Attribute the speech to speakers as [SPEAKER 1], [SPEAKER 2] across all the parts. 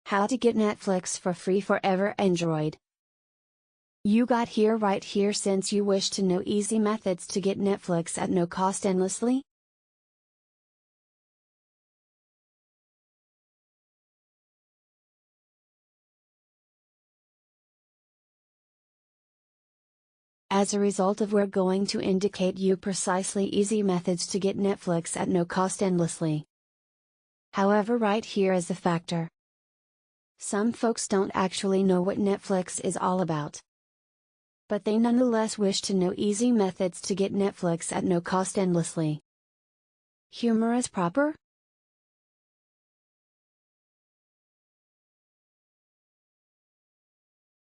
[SPEAKER 1] How to get Netflix for free forever Android. You got here right here since you wish to know easy methods to get Netflix at no cost endlessly. As a result of we're going to indicate you precisely easy methods to get Netflix at no cost endlessly. However, right here is a factor. Some folks don't actually know what Netflix is all about. But they nonetheless wish to know easy methods to get Netflix at no cost endlessly. Humor is proper?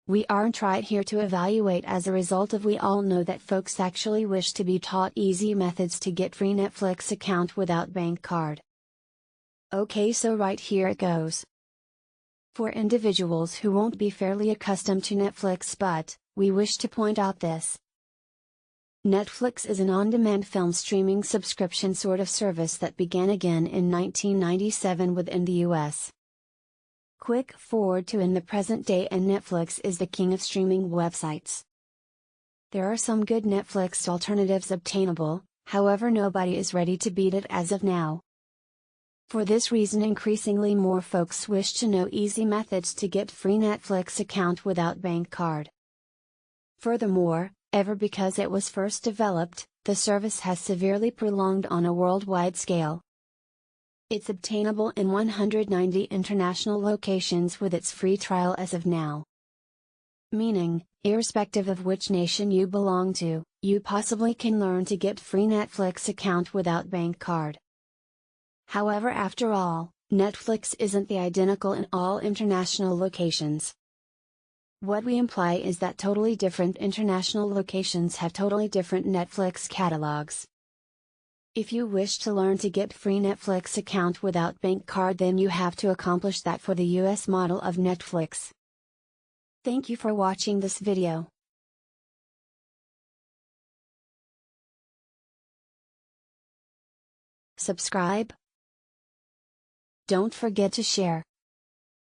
[SPEAKER 1] We aren't right here to evaluate as a result of we all know that folks actually wish to be taught easy methods to get free Netflix account without bank card. Okay, so right here it goes. For individuals who won't be fairly accustomed to Netflix, but we wish to point out this. Netflix is an on-demand film streaming subscription sort of service that began again in 1997 within the US. Quick forward to in the present day, and Netflix is the king of streaming websites. There are some good Netflix alternatives obtainable, however nobody is ready to beat it as of now. For this reason, increasingly more folks wish to know easy methods to get free Netflix account without bank card. Furthermore, ever because it was first developed, the service has severely prolonged on a worldwide scale. It's obtainable in 190 international locations with its free trial as of now. Meaning, irrespective of which nation you belong to, you possibly can learn to get free Netflix account without bank card. However, after all, Netflix isn't the identical in all international locations. What we imply is that totally different international locations have totally different Netflix catalogs. If you wish to learn to get free Netflix account without bank card, then you have to accomplish that for the US model of Netflix. Thank you for watching this video. Subscribe. Don't forget to share.